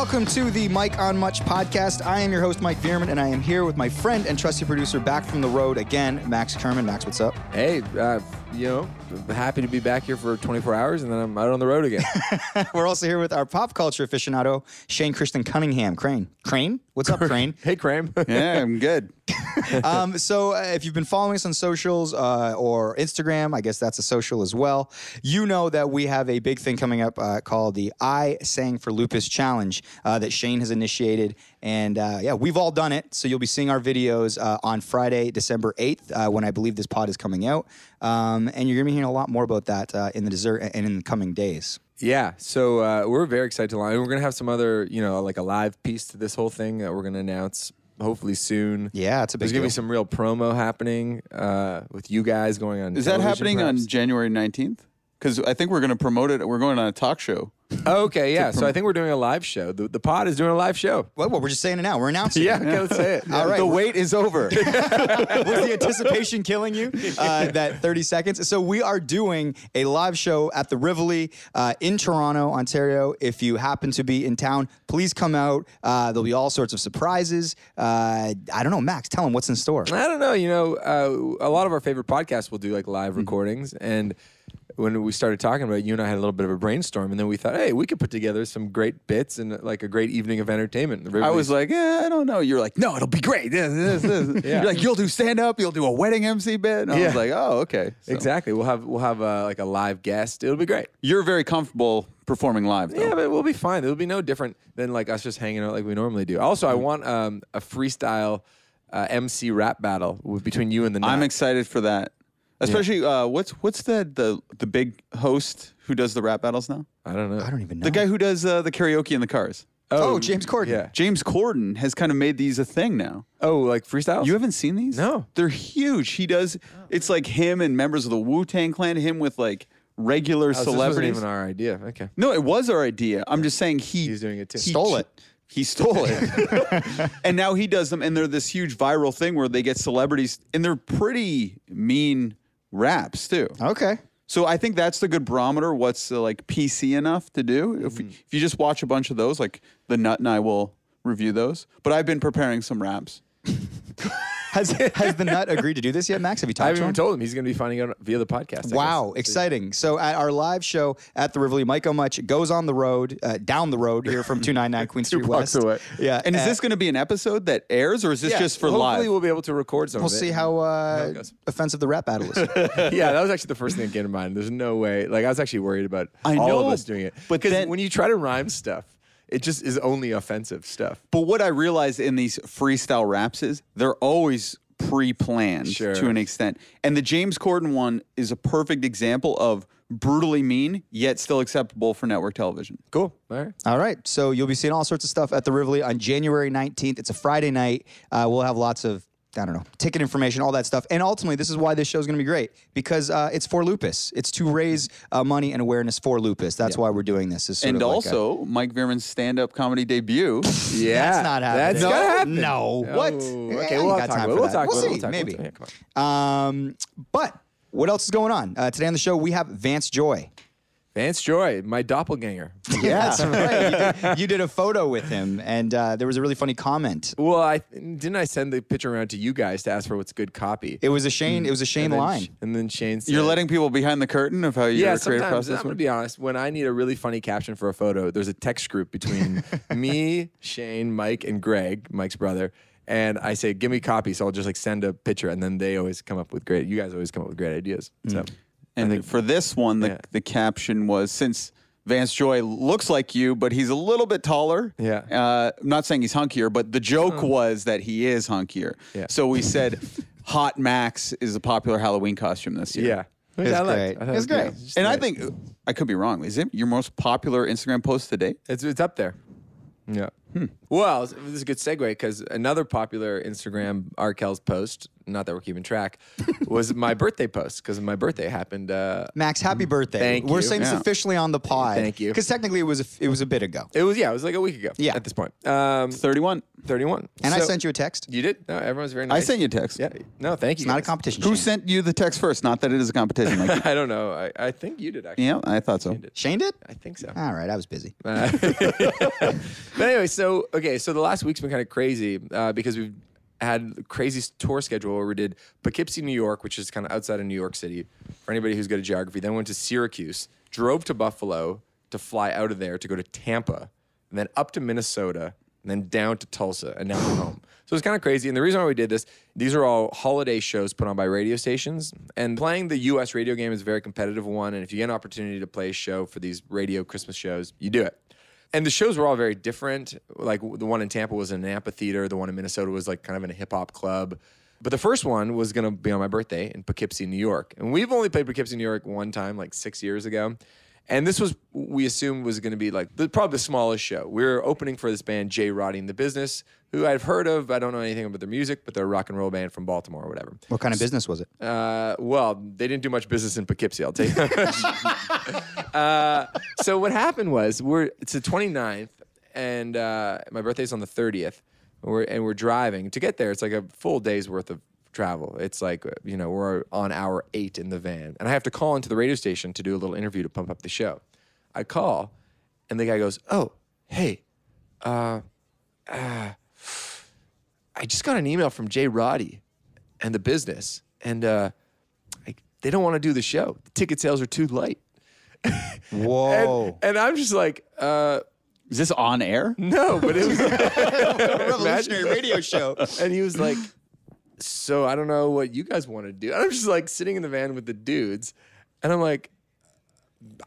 Welcome to the Mike on Much podcast. I am your host, Mike Veerman, and I am here with my friend and trusty producer back from the road again, Max Kerman. Max, what's up? Hey, happy to be back here for 24 hours, and then I'm out on the road again. We're also here with our pop culture aficionado, Shane Christian Cunningham. Crane? What's up, Crane? Hey, Crane. Yeah, I'm good. So if you've been following us on socials or Instagram, I guess that's a social as well, you know that we have a big thing coming up called the ISangForLupusChallenge that Shane has initiated. And we've all done it. So you'll be seeing our videos on Friday, December 8th, when I believe this pod is coming out. And you're going to be hearing a lot more about that in the dessert and in the coming days. Yeah, so we're very excited to launch. We're going to have some other, like a live piece to this whole thing that we're going to announce hopefully soon. Yeah, it's a big There's going to be some real promo happening with you guys going on Is that happening on January 19th? Because I think we're going to promote it. We're going on a talk show. Oh, okay, yeah. So I think we're doing a live show. The pod is doing a live show. Well, we're just saying it now. We're announcing it. Yeah, okay, let's say it. All right. The wait is over. Was the anticipation killing you? That 30 seconds? So we are doing a live show at the Rivoli in Toronto, Ontario. If you happen to be in town, please come out. There'll be all sorts of surprises. I don't know, Max, tell them what's in store. I don't know. A lot of our favorite podcasts will do like live recordings, and when we started talking about it, you and I had a little bit of a brainstorm, and then we thought, hey, we could put together some great bits and like a great evening of entertainment. I was like, I don't know. You're like, no, it'll be great. This. Yeah. You're like, you'll do stand-up, you'll do a wedding MC bit. And I was like, oh, okay. So. Exactly. We'll have like a live guest. It'll be great. You're very comfortable performing live, though. Yeah, but we'll be fine. It'll be no different than like us just hanging out like we normally do. Also, I want a freestyle MC rap battle between you and the Nut. I'm excited for that. Especially, what's the big host who does the rap battles now? I don't know. I don't even know. The guy who does the karaoke in the cars. Oh, James Corden. Yeah. James Corden has kind of made these a thing now. Oh, like freestyles? You haven't seen these? No. They're huge. He does, it's like him and members of the Wu-Tang Clan, him with like regular So this wasn't celebrities. even our idea. Okay. No, it was our idea. I'm just saying He's doing it too. Stole it. He stole it. And now he does them, and they're this huge viral thing where they get celebrities, and they're pretty mean raps too. Okay. So I think that's the good barometer. What's like PC enough to do? If you just watch a bunch of those, like the Nut and I will review those. But I've been preparing some raps. Has the Nut agreed to do this yet, Max? Have you I talked haven't to even him? told him. He's going to be finding out via the podcast. I Wow, guess. exciting. So at our live show at the Rivoli, Mike O. Much goes on the road, down the road here from 299 Queen Street blocks West. away. Yeah. And is this going to be an episode that airs, or is this just for hopefully live? we'll be able to record some We'll of it. see how it goes. offensive the rap battle is. Yeah, that was actually the first thing that came to mind. There's no way. Like, I was actually worried about I all know, of us doing it. but Because then- when you try to rhyme stuff, it just is only offensive stuff. But what I realized in these freestyle raps is they're always pre-planned Sure. to an extent. And the James Corden one is a perfect example of brutally mean, yet still acceptable for network television. Cool. All right. All right. So you'll be seeing all sorts of stuff at the Rivoli on January 19th. It's a Friday night. We'll have lots of, I don't know, ticket information, all that stuff. And ultimately, this is why this show is going to be great, because it's for lupus. It's to raise money and awareness for lupus. That's why we're doing this. And also, Mike Veerman's stand-up comedy debut. Yeah. That's not happening. That's gotta happen. No. What? Oh, I okay, ain't we'll got talk time about it. for We'll that. talk We'll about it. see. We'll talk Maybe. about it. Yeah, come on. But what else is going on? Today on the show, we have Vance Joy. Vance Joy, my doppelganger. Yeah, that's right. You did a photo with him, and there was a really funny comment. Well, I send the picture around to you guys to ask for what's good copy. It was a Shane. It was a Shane and then line. And then Shane said, You're letting people behind the curtain of how your creative sometimes, process I'm going to went? be honest, when I need a really funny caption for a photo, there's a text group between me, Shane, Mike, and Greg, Mike's brother, and I say, give me copy, so I'll just like send a picture, and then they always come up with you guys always come up with great ideas. So, And for this one, the caption was, since Vance Joy looks like you, but he's a little bit taller. Yeah. I'm not saying he's hunkier, but the joke was that he is hunkier. Yeah. So we said Hot Max is a popular Halloween costume this year. yeah. It's great. It's great. And I think, I could be wrong, is it your most popular Instagram post to date? It's up there. Yeah. Well, this is a good segue because another popular Instagram Arkells post, not that we're keeping track, was my birthday post because my birthday happened. Max, happy birthday. Thank We're you. saying this officially on the pod. Thank you. Because technically it was a bit ago. It was like a week ago. Yeah. At this point, 31. 31. And I So- sent you a text. You did? No, everyone's very I nice. sent you a text. Yeah. No, thank you. It's not a guys. competition. Who Shane. sent you the text first? Not that it is a competition. Like, I don't know. I think you did actually. yeah, I thought so. Shane did? I think so. All right, I was busy. But anyway, so the last week's been kind of crazy because we've had a crazy tour schedule where we did Poughkeepsie, New York, which is kind of outside of New York City for anybody who's good at geography. Then went to Syracuse, drove to Buffalo to fly out of there to go to Tampa, and then up to Minnesota, and then down to Tulsa, and now we're home. So it's kind of crazy. And the reason why we did this, these are all holiday shows put on by radio stations. And playing the U.S. radio game is a very competitive one. And if you get an opportunity to play a show for these radio Christmas shows, you do it. And the shows were all very different. Like the one in Tampa was in an amphitheater. The one in Minnesota was like kind of in a hip hop club. But the first one was going to be on my birthday in Poughkeepsie, New York. And we've only played Poughkeepsie, New York one time, like 6 years ago. And this was, we assumed, was going to be like probably the smallest show. We were opening for this band, J. Roddy and the Business, who I've heard of. I don't know anything about their music, but they're a rock and roll band from Baltimore or whatever. What kind of business was it? Well, they didn't do much business in Poughkeepsie, I'll tell you. So what happened was, it's the 29th, and my birthday's on the 30th, and we're driving. To get there, it's like a full day's worth of travel. It's like, we're on hour 8 in the van. And I have to call into the radio station to do a little interview to pump up the show. I call, and the guy goes, "Oh, hey, I just got an email from J. Roddy and the Business, and they don't want to do the show. The ticket sales are too light." Whoa. And I'm just like, Is this on air? no, but it was Revolutionary radio show. And he was like, "So I don't know what you guys want to do." And I'm just like sitting in the van with the dudes, and I'm like,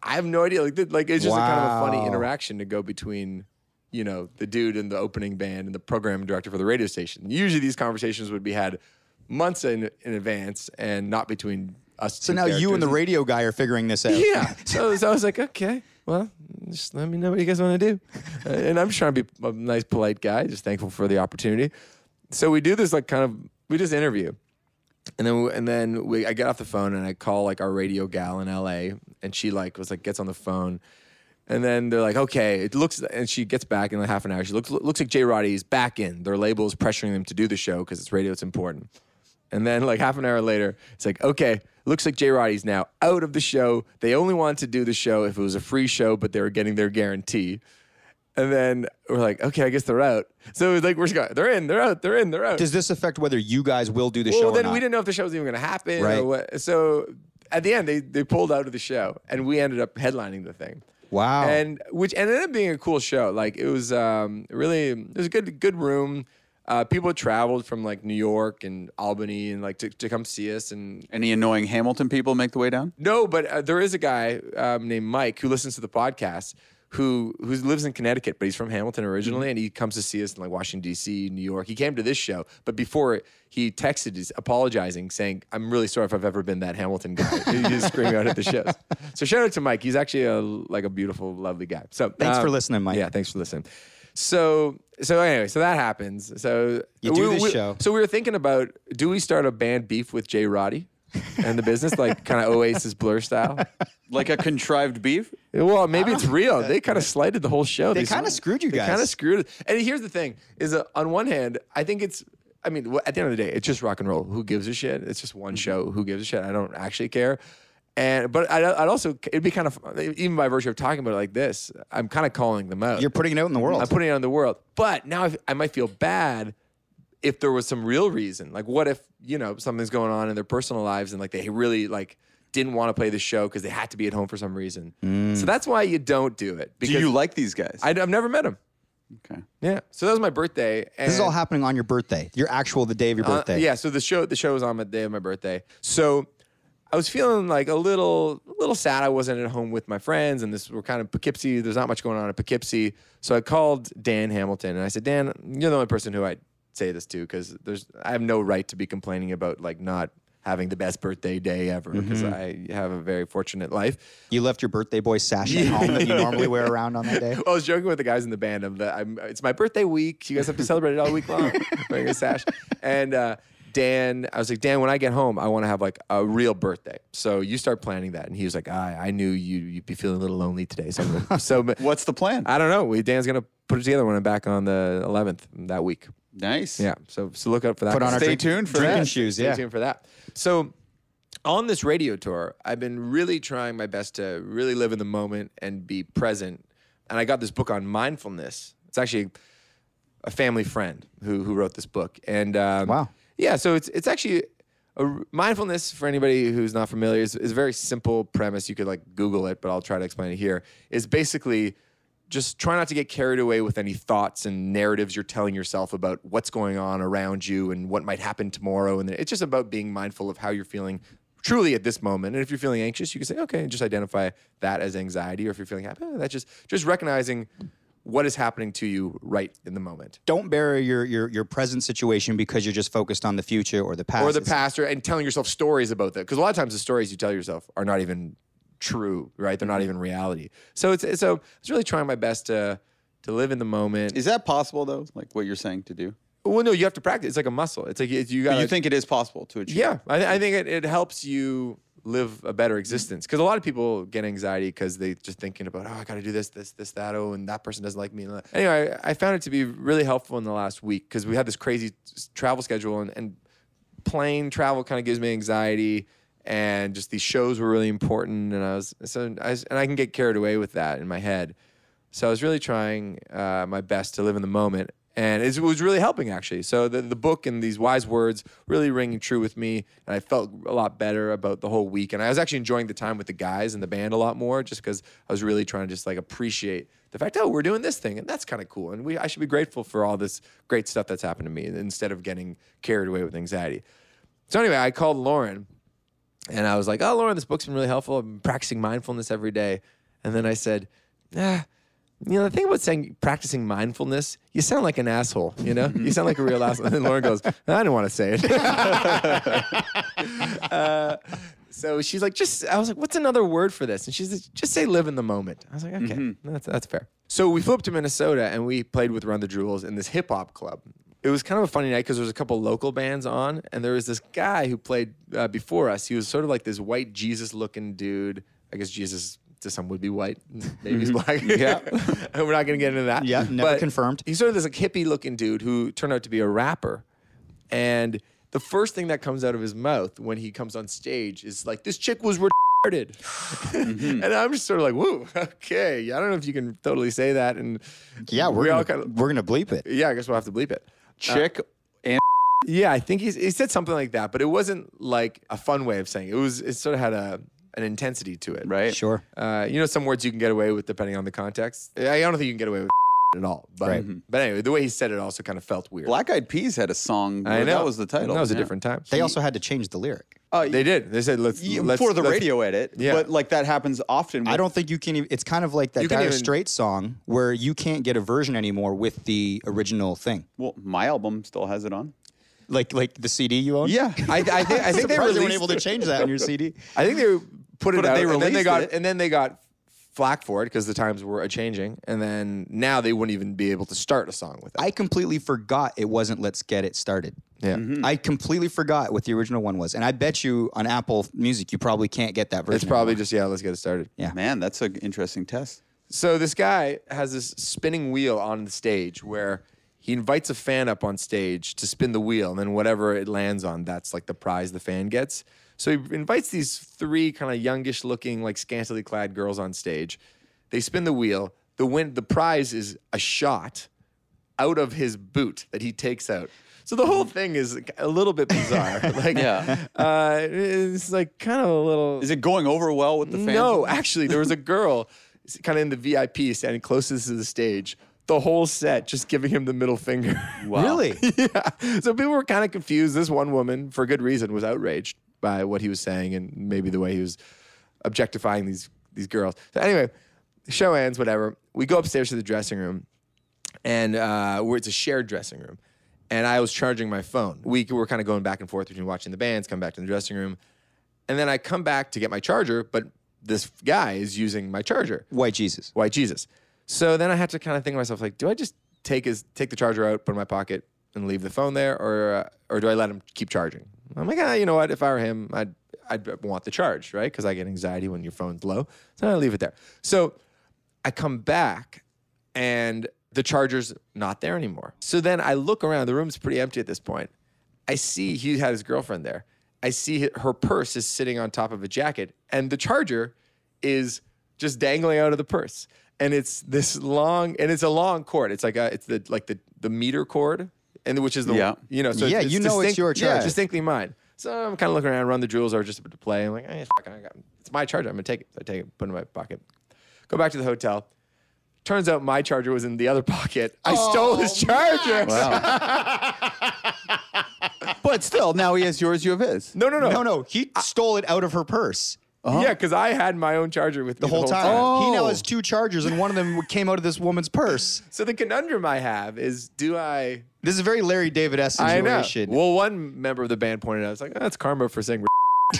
I have no idea. Like it's just a kind of a funny Wow. interaction to go between, the dude and the opening band and the program director for the radio station. Usually these conversations would be had months in advance and not between us. So two now you and the characters. radio guy are figuring this out. Yeah. So I was like, okay, well, just let me know what you guys want to do. And I'm just trying to be a nice, polite guy, just thankful for the opportunity. So we do this we just interview. And then I get off the phone and I call like our radio gal in LA, and she gets on the phone. And then they're like, okay, and she gets back in like half an hour. She looks like J. Roddy's back in. Their label is pressuring them to do the show because it's radio, it's important. And then like half an hour later, it's like, okay, looks like J. Roddy's now out of the show. They only wanted to do the show if it was a free show, but they were getting their guarantee. And then we're like, okay, I guess they're out. So it's like, they're in, they're out, they're in, they're out. Does this affect whether you guys will do the show Well, or then not? we didn't know if the show was even going to happen Right. or what. So at the end, they pulled out of the show, and we ended up headlining the thing. Wow. And which ended up being a cool show. Like it was really, it was a good room. People had traveled from like New York and Albany and like to come see us. And Any annoying Hamilton people make the way down? no, but there is a guy named Mike who listens to the podcast who lives in Connecticut, but he's from Hamilton originally, and he comes to see us in like Washington D.C., New York. He came to this show, but before he texted apologizing, saying, "I'm really sorry if I've ever been that Hamilton guy." He's screaming out at the shows. So shout out to Mike. He's actually a beautiful, lovely guy. So Thanks for listening, Mike. Yeah, thanks for listening. So anyway, so that happens. So You do this show. So we were thinking about, do we start a band beef with J. Roddy and the Business, like kind of Oasis Blur style? Like a contrived beef? Well, maybe it's real. They kind of slighted the whole show. They kinda screwed you They guys. kind of screwed it. And here's the thing: is on one hand, I think at the end of the day, it's just rock and roll. Who gives a shit? It's just one show. Who gives a shit? I don't actually care. But I'd also, it'd be kind of, even by virtue of talking about it like this, I'm kind of calling them out. You're putting it out in the world. I'm putting it out in the world. But now I might feel bad if there was some real reason. Like, what if, something's going on in their personal lives and like they really like didn't want to play the show because they had to be at home for some reason. So that's why you don't do it. Do you like these guys? I've never met them. Okay. Yeah. So that was my birthday. And This is all happening on your birthday. The day of your birthday. yeah. So the show was on the day of my birthday. So I was feeling like a little sad. I wasn't at home with my friends, and we're kind of Poughkeepsie. There's not much going on in Poughkeepsie. So I called Dan Hamilton, and I said, Dan, you're the only person who I'd say this to because I have no right to be complaining about like not having the best birthday day ever because I have a very fortunate life. You left your birthday boy sash at home that you normally wear around on that day? Well, I was joking with the guys in the band. It's my birthday week. You guys have to celebrate it all week long. Wearing a sash. And Dan, I was like, Dan, when I get home, I want to have like a real birthday. So you start planning that. And he was like, I knew you'd be feeling a little lonely today. So What's the plan? I don't know. Dan's going to put it together when I'm back on the 11th that week. Nice. Yeah. So look out for that. Put on our Stay tuned for drinking that. shoes. Stay Yeah. tuned for that. So on this radio tour, I've been really trying my best to really live in the moment and be present. And I got this book on mindfulness. It's actually a family friend who wrote this book. And Wow. Yeah, so it's actually mindfulness, for anybody who's not familiar, is a very simple premise. You could like Google it, but I'll try to explain it here. Is basically just try not to get carried away with any thoughts and narratives you're telling yourself about what's going on around you and what might happen tomorrow. And it's just about being mindful of how you're feeling truly at this moment. And if you're feeling anxious, you can say, okay, just identify that as anxiety. Or if you're feeling happy, that's just recognizing what is happening to you right in the moment. Don't bury your present situation because you're just focused on the future or the past. Or the past, and telling yourself stories about that. Because a lot of times the stories you tell yourself are not even true, right? They're not even reality. So it's really trying my best to live in the moment. Is that possible though? Like what you're saying to do? Well, no, you have to practice. It's like a muscle. It's like you got. But you think it is possible to achieve? Yeah, I think it helps you live a better existence. Because a lot of people get anxiety because they just thinking about, I got to do this, that, and that person doesn't like me. Anyway, I found it to be really helpful in the last week because we had this crazy travel schedule and plane travel kind of gives me anxiety. And just these shows were really important, and I can get carried away with that in my head. So I was really trying my best to live in the moment, and it was really helping actually. So the book and these wise words really ringing true with me, and I felt a lot better about the whole week. And I was actually enjoying the time with the guys in the band a lot more, just because I was really trying to just like appreciate the fact, we're doing this thing, and that's kind of cool, and I should be grateful for all this great stuff that's happened to me instead of getting carried away with anxiety. So anyway, I called Lauren. And I was like, Lauren, this book's been really helpful. I'm practicing mindfulness every day. And then I said, the thing about practicing mindfulness, you sound like an asshole, You sound like a real asshole. And then Lauren goes, I didn't want to say it. So she's like, I was like, what's another word for this? And she's like, just say live in the moment. I was like, okay, that's fair. So we flew up to Minnesota and we played with Run the Jewels in this hip hop club. It was kind of a funny night because there was a couple local bands on, and there was this guy who played before us. He was sort of like this white Jesus-looking dude. I guess Jesus to some would be white, maybe he's black. Yeah, and we're not going to get into that. Yeah, never but confirmed. He's sort of this like hippie-looking dude who turned out to be a rapper, and the first thing that comes out of his mouth when he comes on stage is like, "This chick was retarded," and I'm just sort of like, "Whoa, okay." I don't know if you can totally say that, and yeah, we're gonna bleep it. Yeah, I guess we'll have to bleep it. Chick and yeah, I think he said something like that, but it wasn't like a fun way of saying it. It sort of had an intensity to it. right. Sure. Some words you can get away with depending on the context. I don't think you can get away with at all. But, but anyway, the way he said it also kind of felt weird. Black Eyed Peas had a song. I know. That was the title. That was a different time. They also had to change the lyric. They did. They said, let's for the radio edit. Yeah. But like that happens often. I don't think you can. It's kind of like that You can Dire even- Straits song where you can't get a version anymore with the original thing. Well, my album still has it on. Like the CD you own. Yeah. I think they Surprised they weren't released able to change that on your CD. I think they put it But out, they and then they released got it. and then they got flack for it because the times were a-changing, and then now they wouldn't even be able to start a song with it. I completely forgot it wasn't Let's Get It Started. Yeah. I completely forgot what the original one was. And I bet you on Apple Music, you probably can't get that version. It's probably anymore. just, let's get it started. Yeah. Man, that's an interesting test. So this guy has this spinning wheel on the stage where he invites a fan up on stage to spin the wheel, and then whatever it lands on, that's like the prize the fan gets. So he invites these three kind of youngish looking, like scantily clad girls on stage. They spin the wheel. The prize is a shot out of his boot that he takes out. So the whole thing is a little bit bizarre. It's like kind of a little. Is it going over well with the fans? No, actually, there was a girl kind of in the VIP standing closest to the stage. The whole set just giving him the middle finger. Wow. Really? Yeah. So people were kind of confused. This one woman, for good reason, was outraged by what he was saying and maybe the way he was objectifying these girls. So anyway, the show ends, whatever. We go upstairs to the dressing room, and where it's a shared dressing room. and I was charging my phone. We were kind of going back and forth between watching the bands, come back to the dressing room, and then I come back to get my charger, but this guy is using my charger. White Jesus. White Jesus. So then I had to kind of think to myself, like, do I just take the charger out, put it in my pocket, and leave the phone there, or do I let him keep charging? I'm like, you know what? If I were him, I'd want the charge, right? Because I get anxiety when your phone's low. So I leave it there. So I come back, and the charger's not there anymore. So then I look around. The room's pretty empty at this point. I see he had his girlfriend there. I see her purse is sitting on top of a jacket, and the charger is just dangling out of the purse. And it's this long, and it's a long cord. It's like it's the meter cord, and which is the you know. So it's it's your charger. Yeah, distinctly mine. So I'm kind of looking around, run the jewels are just about to play. I'm like, it's my charger. I'm gonna take it. So I take it, put it in my pocket, go back to the hotel. Turns out my charger was in the other pocket. I stole his charger. Wow. But still, now he has yours, you have his. No. He stole it out of her purse. Yeah, because I had my own charger with me The whole time. Oh. He now has 2 chargers, and one of them came out of this woman's purse. So the conundrum I have is, do I... This is a very Larry David-esque I know. situation. Well, one member of the band pointed out, it's like, that's karma for saying...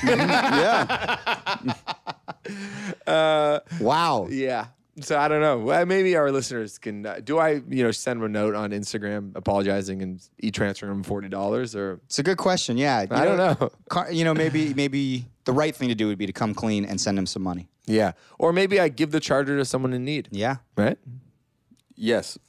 Yeah. Wow. Yeah. So I don't know. Well, maybe our listeners can... do I, send them a note on Instagram apologizing and e-transfer them $40, or... It's a good question, yeah. I don't know. Maybe the right thing to do would be to come clean and send him some money. Yeah. Or maybe I give the charger to someone in need. Yeah. Right? Yes.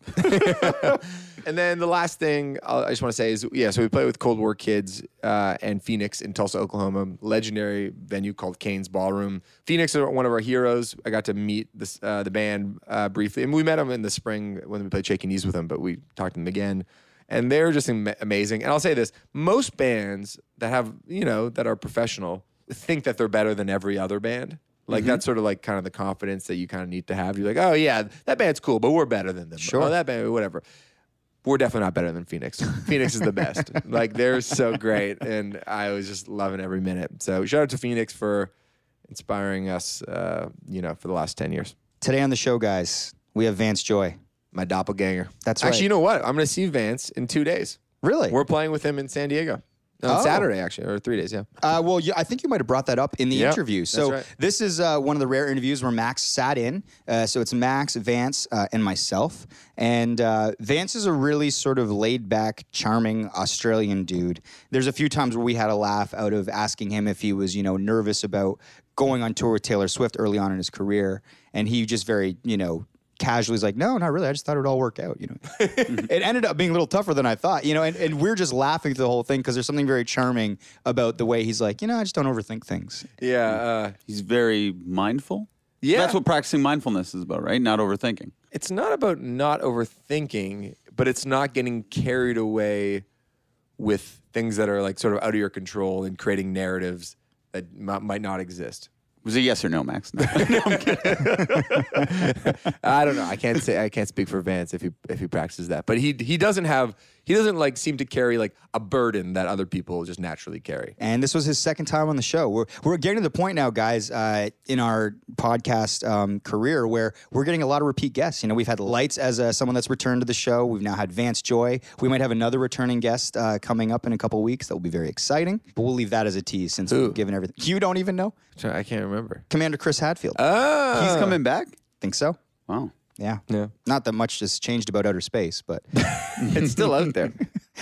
And then the last thing I just want to say is, so we play with Cold War Kids and Phoenix in Tulsa, Oklahoma, legendary venue called Kane's Ballroom. Phoenix are one of our heroes. I got to meet the band briefly. And we met them in the spring when we played Shaky Knees with them, but we talked to them again. And they're just amazing. And I'll say this, most bands that have, that are professional think that they're better than every other band. Like that's sort of like kind of the confidence that you kind of need to have. You're like, oh yeah, that band's cool, but we're better than them. Sure. Oh, that band, whatever. We're definitely not better than Phoenix. Phoenix is the best. Like they're so great, and I was just loving every minute. So shout out to Phoenix for inspiring us, for the last 10 years. Today on the show, guys, we have Vance Joy. My doppelganger. That's right. Actually, you know what? I'm going to see Vance in 2 days. Really? We're playing with him in San Diego. On Saturday, actually, or 3 days, yeah. I think you might have brought that up in the interview. So right. This is one of the rare interviews where Max sat in. So it's Max, Vance, and myself. And Vance is a really sort of laid-back, charming Australian dude. There's a few times where we had a laugh out of asking him if he was, nervous about going on tour with Taylor Swift early on in his career. And he just very, casually is like, no, not really. I just thought it would all work out, It ended up being a little tougher than I thought, and we're just laughing through the whole thing because there's something very charming about the way he's like, I just don't overthink things. Yeah. He's very mindful. Yeah. That's what practicing mindfulness is about, right? Not overthinking. It's not about not overthinking, but it's not getting carried away with things that are like sort of out of your control and creating narratives that might not exist. Was it yes or no, Max? No. I'm kidding. I don't know. I can't speak for Vance if he practices that. But he doesn't like seem to carry like a burden that other people just naturally carry. And this was his second time on the show. We're getting to the point now, guys, in our podcast career where we're getting a lot of repeat guests. We've had Lights as someone that's returned to the show. We've now had Vance Joy. We might have another returning guest coming up in a couple weeks. That will be very exciting. But we'll leave that as a tease since we've given everything. You don't even know? I can't remember. Commander Chris Hadfield. Oh. He's coming back? Think so? Wow. Yeah. Yeah. Not that much has changed about outer space, but it's still out there.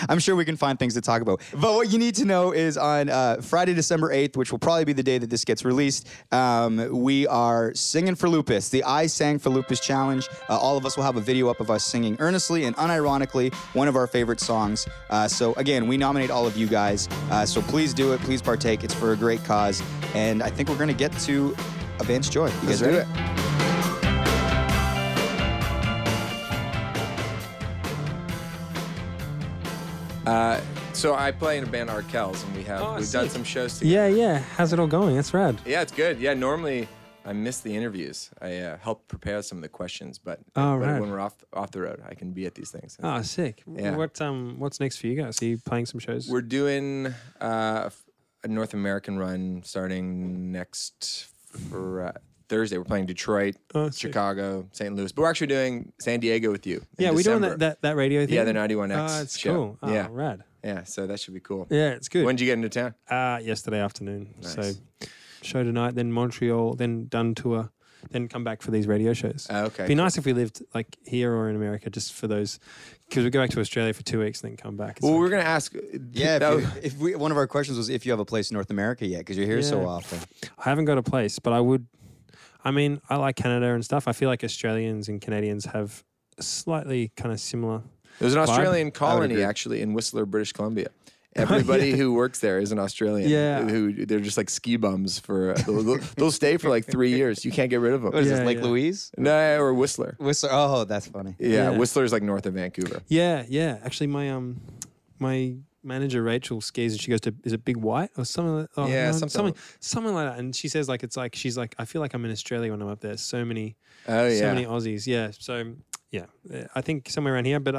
I'm sure we can find things to talk about. But what you need to know is on Friday, December 8th, which will probably be the day that this gets released, we are singing for Lupus, the I Sang for Lupus Challenge. All of us will have a video up of us singing earnestly and unironically one of our favorite songs. So again, we nominate all of you guys. So please do it. Please partake. It's for a great cause. And I think we're going to get to a Vance Joy. You guys ready? So I play in a band Arkells, and we've done some shows together. Yeah. How's it all going? That's rad. Yeah, it's good. Yeah, normally I miss the interviews. I help prepare some of the questions, but right. when we're off the road, I can be at these things. Oh, sick. Yeah. What's next for you guys? Are you playing some shows? We're doing a North American run starting next for Thursday. We're playing Detroit, sick. Chicago, St. Louis. But we're actually doing San Diego with you. Yeah, we're doing that radio thing. Yeah, the 91X Oh, it's show. cool. Oh, yeah. rad. Yeah, so that should be cool. Yeah, it's good. When did you get into town? Yesterday afternoon. Nice. So show tonight, then Montreal, then done tour, then come back for these radio shows. Okay. It'd be nice if we lived like here or in America just for those, because we go back to Australia for 2 weeks and then come back. It's Well, like- we're going to ask. Yeah, one of our questions was if you have a place in North America yet, because you're here so Yeah. often. I haven't got a place, but I would. I mean, I like Canada and stuff. I feel like Australians and Canadians have a slightly kind of similar. There's an vibe. Australian colony agree. actually in Whistler, British Columbia. Everybody who works there is an Australian. Yeah. Who they're just like ski bums for. They'll stay for like 3 years. You can't get rid of them. What is Yeah, this, Lake yeah. Louise? No, or Whistler. Whistler. Oh, that's funny. Yeah, Yeah. Whistler's like north of Vancouver. Yeah. Actually, my manager Rachel skis and she goes to, is it Big White or something? Like, oh, Yeah, no, something. something like that. And she says she's like I feel like I'm in Australia when I'm up there. So many Oh yeah. so many Aussies. Yeah. So yeah, I think somewhere around here. But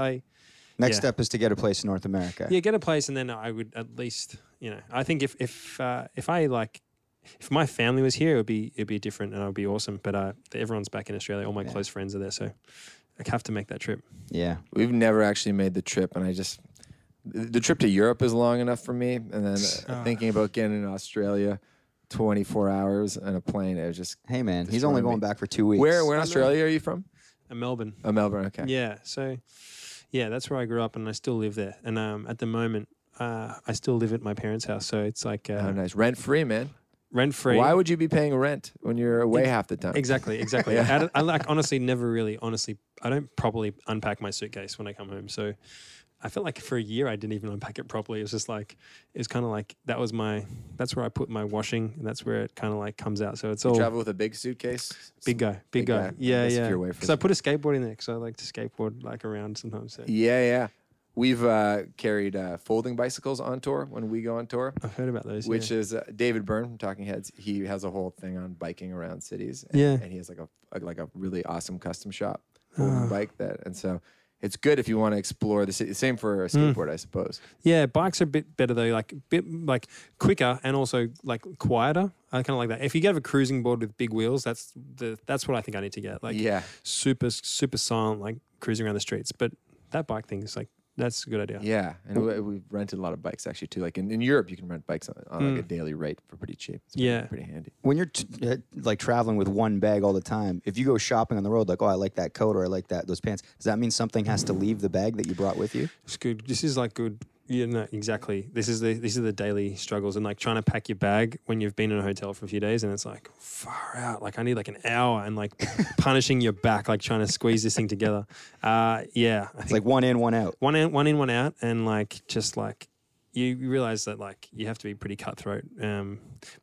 Next Yeah. step is to get a place in North America. yeah, get a place and then I would at least I think if my family was here, it'd be different and it would be awesome. But everyone's back in Australia. All my close friends are there, so I have to make that trip. Yeah. We've never actually made the trip, and the trip to Europe is long enough for me, and then thinking about getting in Australia, 24 hours on a plane, it was just. Hey, man, he's Destroy only me. going back for 2 weeks. Where in Australia are you from? Melbourne. Oh, Melbourne. Okay. Yeah. So, yeah, that's where I grew up, and I still live there. And at the moment, I still live at my parents' house. So it's like Oh, nice. Rent free, man. rent free. Why would you be paying rent when you're away half the time? Exactly. Yeah. I like honestly never really I don't properly unpack my suitcase when I come home. So I felt like for a year I didn't even unpack it properly. It was just like it's kind of like that's where I put my washing and that's where it kind of like comes out. So it's all Travel with a big suitcase. big guy. guy. Yeah, I guess if yeah. you're away for Because I put a skateboard in there because I like to skateboard like around sometimes. So. Yeah. We've carried folding bicycles on tour when we go on tour, I've heard about those. which yeah. is David Byrne from Talking Heads. He has a whole thing on biking around cities. And, Yeah. and he has like a really awesome custom shop folding bike and so it's good if you want to explore the city. Same for a skateboard, I suppose. Yeah, bikes are a bit better though, like bit like quicker and also like quieter. I kind of like that. If you get a cruising board with big wheels, that's what I think I need to get. Like Yeah. super silent, like cruising around the streets. But that bike thing is like that's a good idea. Yeah, and we've rented a lot of bikes actually too. Like in Europe, you can rent bikes on like a daily rate for pretty cheap. It's pretty handy. When you're like traveling with one bag all the time, if you go shopping on the road, like, oh, I like that coat or I like those pants, does that mean something has to leave the bag that you brought with you? It's good. This is like good. Yeah, no, exactly. These are the daily struggles and like trying to pack your bag when you've been in a hotel for a few days and it's like far out. Like I need like an hour and like punishing your back, like trying to squeeze this thing together. Yeah, I It's like one in, one out. one in, one out, and like just like you realize that like you have to be pretty cutthroat.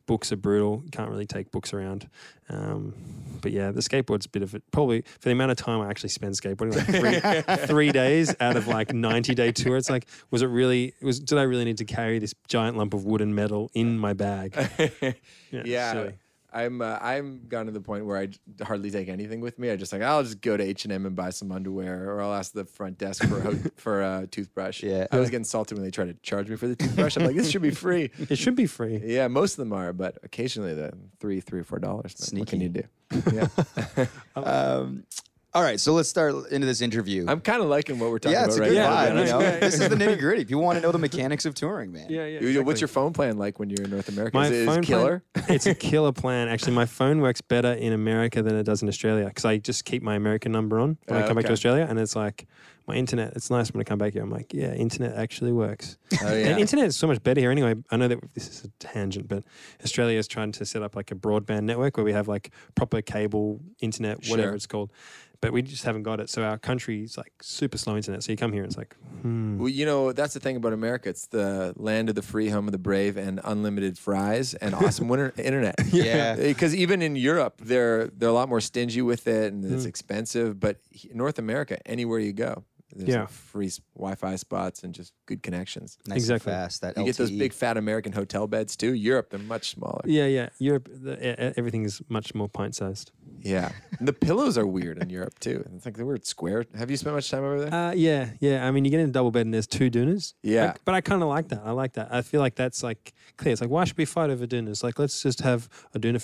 Books are brutal. You can't really take books around. But yeah, the skateboard's a bit of it. Probably for the amount of time I actually spend skateboarding, like 3 days out of like 90-day tour. It's like, did I really need to carry this giant lump of wood and metal in my bag? Yeah. silly. I'm gone to the point where I hardly take anything with me. I'll just go to H&M and buy some underwear, or I'll ask the front desk for a toothbrush. Yeah. I was getting salty when they tried to charge me for the toothbrush. I'm like, this should be free. It should be free. Yeah, most of them are, but occasionally the $3 or $4. Sneaky. What can you do? Yeah. All right, so let's start into this interview. I'm kind of liking what we're talking yeah, about it's a right good now. vibe. man. You know? Yeah. This is the nitty gritty. People want to know the mechanics of touring, man. Yeah. What's your phone plan like when you're in North America? My Is phone it killer? plan, it's a killer plan. Actually, my phone works better in America than it does in Australia because I just keep my American number on when I come back to Okay. Australia, and it's like my internet. It's nice when I come back here. I'm like, yeah, internet actually works. Oh, yeah. And internet is so much better here anyway. I know that this is a tangent, but Australia is trying to set up like a broadband network where we have like proper cable internet, whatever Sure. it's called. But we just haven't got it. So our country is like super slow internet. So you come here and it's like, Well, you know, that's the thing about America. It's the land of the free, home of the brave, and unlimited fries and awesome internet. Yeah. Because even in Europe, they're a lot more stingy with it, and it's expensive. But in North America, anywhere you go, there's Yeah. like free Wi-Fi spots and just good connections. Nice Exactly. and fast. That You get those LTE. big fat American hotel beds too. Europe, they're much smaller. yeah. Europe, everything is much more pint-sized. Yeah. And the pillows are weird in Europe too. It's like the word square. Have you spent much time over there? Yeah. I mean, you get in a double bed and there's 2 doonas. Yeah. But I kind of like that. I like that. I feel like that's like clear. It's like, why should we fight over doonas? Like, let's just have a doona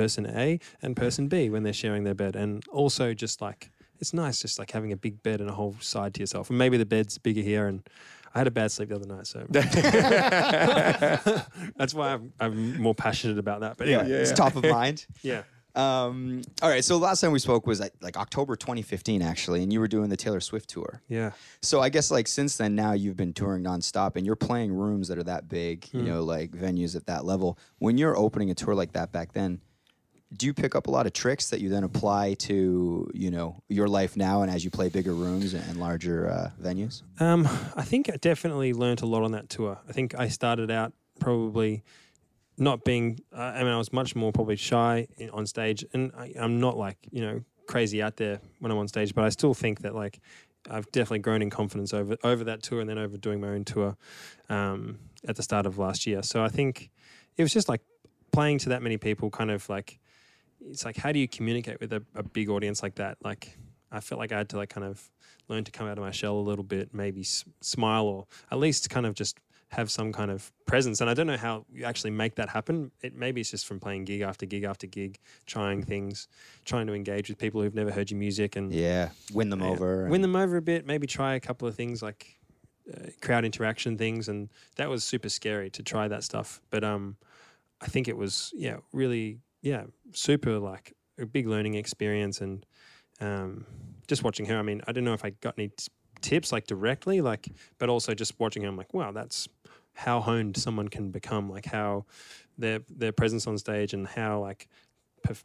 person A and person B when they're sharing their bed. And also just like, it's nice just like having a big bed and a whole side to yourself. And maybe the bed's bigger here, and I had a bad sleep the other night, so that's why I'm more passionate about that. But anyway, It's top of mind. yeah. All right. So last time we spoke was like October 2015, actually, and you were doing the Taylor Swift tour. Yeah. So I guess like since then, now you've been touring nonstop, and you're playing rooms that are that big, you know, like venues at that level. When you're opening a tour like that back then, do you pick up a lot of tricks that you then apply to, you know, your life now and as you play bigger rooms and larger venues? I think I definitely learned a lot on that tour. I think I started out probably not being, I was much more probably shy on stage, and I'm not like, you know, crazy out there when I'm on stage, but I still think that like I've definitely grown in confidence over that tour and then over doing my own tour at the start of last year. So I think it was just like playing to that many people, kind of like, it's like, how do you communicate with a big audience like that? Like, I felt like I had to like kind of learn to come out of my shell a little bit, maybe smile, or at least kind of just have some kind of presence. And I don't know how you actually make that happen. Maybe it's just from playing gig after gig after gig, trying things, trying to engage with people who've never heard your music, and win them over. Win them over a bit. Maybe try a couple of things like crowd interaction things, and that was super scary to try that stuff. But I think it was really super like a big learning experience, and just watching her. I mean, I don't know if I got any tips like directly, like, but also just watching her, I'm like, wow, that's how honed someone can become, like how their presence on stage and how like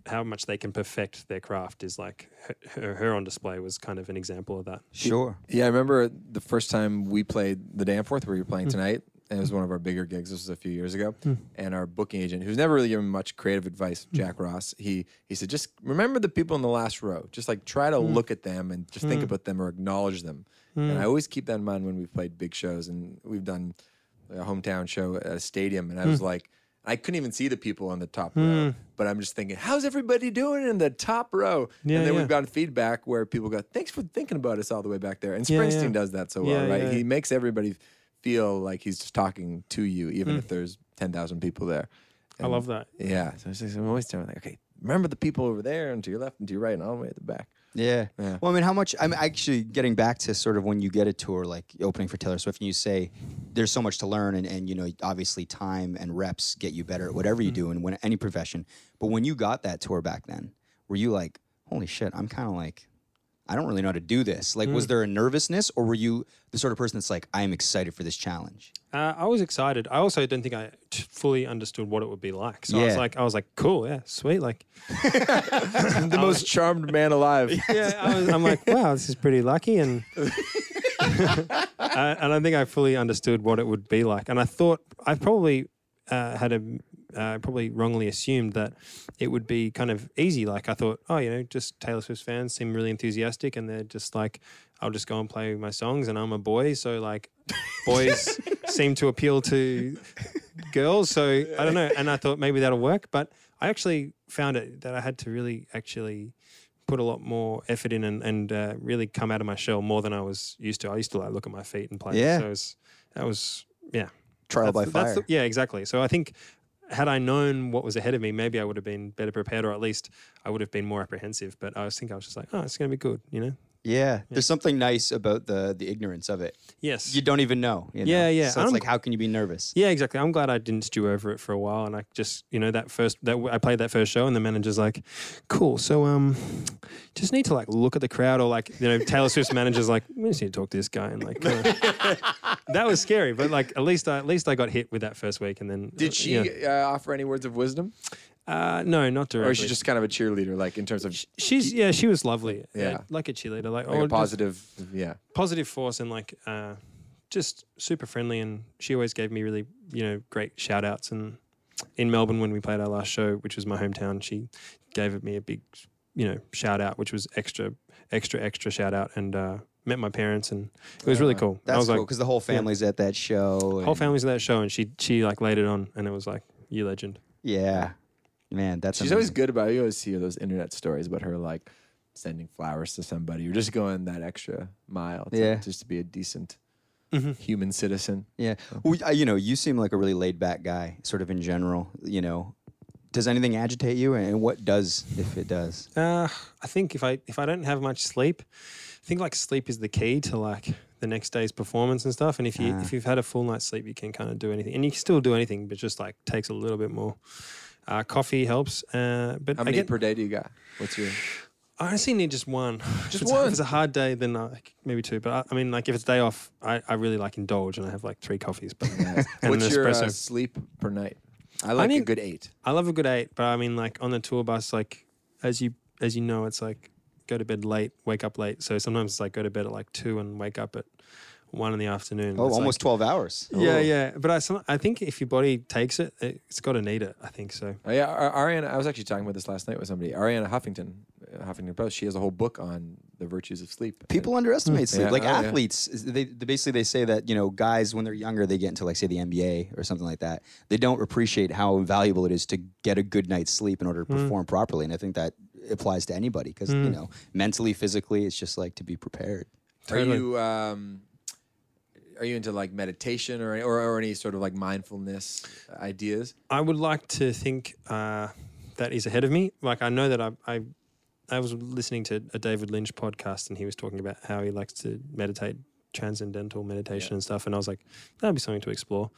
how much they can perfect their craft is like her on display was kind of an example of that. Sure. Yeah, I remember the first time we played the Danforth where you're playing tonight. And it was one of our bigger gigs. This was a few years ago. And our booking agent, who's never really given much creative advice, Jack Ross, he said, just remember the people in the last row. Just like try to look at them and just think about them or acknowledge them. And I always keep that in mind when we've played big shows. And we've done a hometown show at a stadium. And I was like, I couldn't even see the people on the top row. But I'm just thinking, how's everybody doing in the top row? Yeah, and then we've gotten feedback where people go, thanks for thinking about us all the way back there. And Springsteen does that so well, right? He makes everybody feel like he's just talking to you, even if there's 10,000 people there. And I love that. Yeah. So I'm always telling like, okay, remember the people over there and to your left and to your right and all the way at the back. Yeah. Yeah. Well, I mean, how much, I'm actually getting back to sort of when you get a tour, like opening for Taylor Swift, and you say there's so much to learn, and you know, obviously time and reps get you better at whatever you do in any profession. But when you got that tour back then, were you like, holy shit, I'm kind of like, I don't really know how to do this. Like, was there a nervousness, or were you the sort of person that's like, I am excited for this challenge? I was excited. I also don't think I fully understood what it would be like. So I was like, cool, yeah, sweet. Like The most charmed man alive. I'm like, wow, this is pretty lucky. And I don't think I fully understood what it would be like. And I thought I probably probably wrongly assumed that it would be kind of easy. Like I thought, oh, you know, just Taylor Swift fans seem really enthusiastic, and they're just like, I'll just go and play my songs, and I'm a boy, so like boys seem to appeal to girls, so I don't know. And I thought maybe that'll work, but I actually found it that I had to really actually put a lot more effort in and really come out of my shell more than I was used to. I used to like look at my feet and play. Yeah. So that was Trial by fire. yeah, exactly. So I think had I known what was ahead of me, maybe I would have been better prepared, or at least I would have been more apprehensive. But I was just like, oh, it's going to be good, you know? Yeah. There's something nice about the ignorance of it. Yes. You don't even know. You know? Yeah, yeah. So it's like, how can you be nervous? Yeah, exactly. I'm glad I didn't stew over it for a while, and I just, you know, I played that first show, and the manager's like, "Cool, so just need to like look at the crowd," or like, you know, Taylor Swift's manager's like, "We just need to talk to this guy," and like, that was scary, but like at least I got hit with that first week, and then Did she offer any words of wisdom? No, not directly. Or is she just kind of a cheerleader, like in terms of she was lovely. Yeah. Like a cheerleader, like a positive, positive force, and like just super friendly. And she always gave me really, you know, great shout outs. And in Melbourne, when we played our last show, which was my hometown, she gave me a big, you know, shout out, which was extra shout out, and met my parents, and it was really cool. That's cool, because the whole family's at that show. Whole family's at that show, and she like laid it on, and it was like, you legend. Yeah. Man, that's she's amazing. always good about it. You always see those internet stories about her like sending flowers to somebody or just going that extra mile just to be a decent human citizen. Yeah. Well, you know, you seem like a really laid back guy, sort of in general, you know. Does anything agitate you, and what does, if it does? I think if I don't have much sleep, I think like sleep is the key to like the next day's performance and stuff. And if you've had a full night's sleep, you can kind of do anything, and you can still do anything, but just like takes a little bit more. Coffee helps. But How many per day do you got? What's your? I honestly need just one. Just one? If it's a hard day, then like maybe two. But I mean, like if it's day off, I really like indulge and I have like 3 coffees. But and What's an your espresso. sleep per night? I like a good 8. I love a good 8, but I mean, like on the tour bus, like as you know, it's like go to bed late, wake up late. So sometimes it's like go to bed at like 2 and wake up at 1 in the afternoon. Oh, It's almost 12 hours. Yeah, Oh. yeah. But I think if your body takes it, it's got to need it. I think so. Oh, yeah, Ariana. I was actually talking about this last night with somebody. Ariana Huffington Post. She has a whole book on the virtues of sleep. People underestimate sleep. Yeah. Like Oh, yeah. athletes, they basically say that, you know, guys when they're younger, they get into like say the NBA or something like that. They don't appreciate how valuable it is to get a good night's sleep in order to perform properly. And I think that applies to anybody because you know, mentally, physically, it's just like to be prepared. Totally. Are you into like meditation or any sort of like mindfulness ideas? I would like to think that is ahead of me. Like I know that I was listening to a David Lynch podcast and he was talking about how he likes to meditate, transcendental meditation and stuff. And I was like, that'd be something to explore.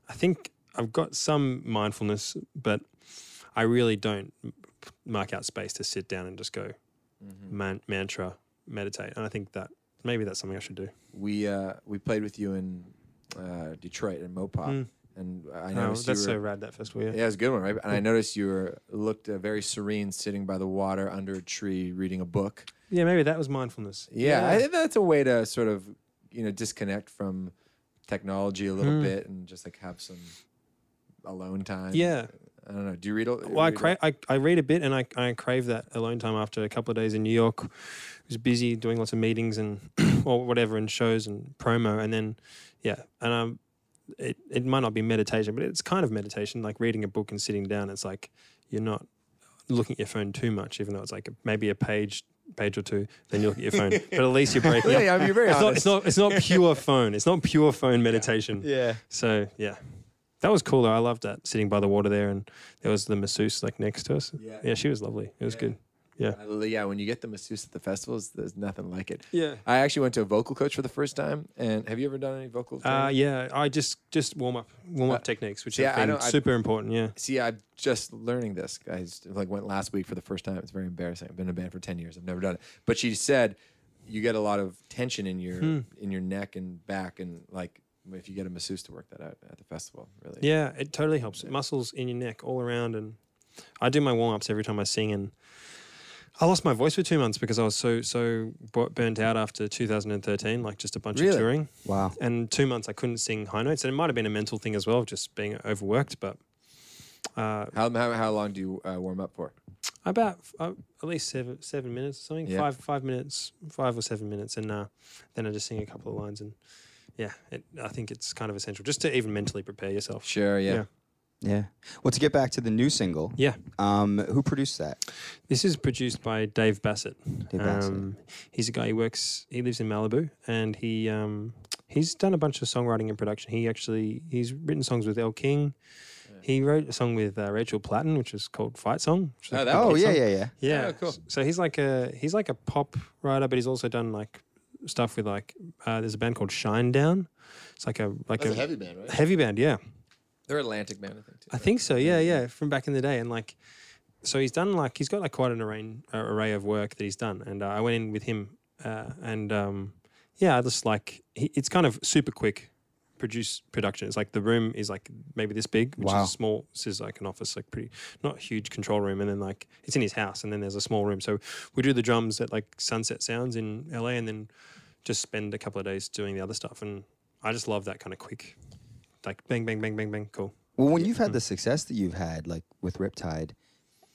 I think I've got some mindfulness, but I really don't mark out space to sit down and just go mantra, meditate. And I think that maybe that's something I should do. We played with you in Detroit in Mopop, and I noticed that's you so were, rad, that festival. Yeah. yeah, it was a good one, right? And I noticed you looked very serene, sitting by the water under a tree, reading a book. Yeah, maybe that was mindfulness. Yeah, I think that's a way to sort of disconnect from technology a little bit and just like have some alone time. Yeah. I don't know. Do you read? Well, I read a bit, and I crave that alone time after a couple of days in New York. I was busy doing lots of meetings and or whatever, and shows and promo, and then and it might not be meditation, but it's kind of meditation, like reading a book and sitting down. It's like you're not looking at your phone too much, even though it's like maybe a page or two. Then you look at your phone, but at least you're breaking up. Yeah, you're very honest. It's not pure phone. It's not pure phone meditation. Yeah. So yeah. That was cool though. I loved that, sitting by the water there, and there was the masseuse like next to us. Yeah, she was lovely. It was good. Yeah. Yeah, when you get the masseuse at the festivals, there's nothing like it. Yeah. I actually went to a vocal coach for the first time. And have you ever done any vocal training? Yeah. I just warm up techniques, which have been super important. Yeah. See, I'm just learning this. I went last week for the first time. It's very embarrassing. I've been in a band for 10 years. I've never done it. But she said you get a lot of tension in your neck and back, and like if you get a masseuse to work that out at the festival, really. Yeah, it totally helps. Muscles in your neck all around, and I do my warm-ups every time I sing, and I lost my voice for 2 months because I was so burnt out after 2013, like just a bunch of touring. Wow. And 2 months I couldn't sing high notes, and it might have been a mental thing as well, just being overworked. But how long do you warm up for? about at least 7 minutes or something. Yeah. 5 minutes, 5 or 7 minutes, and then I just sing a couple of lines, and I think it's kind of essential just to even mentally prepare yourself. Sure. Yeah. Yeah. Well, to get back to the new single, Yeah. Who produced that? This is produced by Dave Bassett. Dave Bassett. He's a guy he lives in Malibu, and he's done a bunch of songwriting and production. He's written songs with Elle King. He wrote a song with Rachel Platten, which is called Fight Song. Which is like a Oh, pop yeah, song. yeah. Yeah. Oh, cool. So he's like a pop writer, but he's also done like stuff with like there's a band called Shinedown. It's like a heavy band, right? heavy band, yeah. They're Atlantic band, I think. Too. I think so. Yeah, from back in the day, and like, so he's done like he's got like quite an array of work that he's done, and I went in with him, I just like it's kind of super quick production. It's like the room is like maybe this big, which Wow. is small. This is like an office, like pretty not huge control room, and then like it's in his house, and then there's a small room. So we do the drums at like Sunset Sounds in LA, and then just spend a couple of days doing the other stuff, and I just love that kind of quick. Like bang, bang, bang, bang, bang, cool. Well, when you've had the success that you've had, like with Riptide,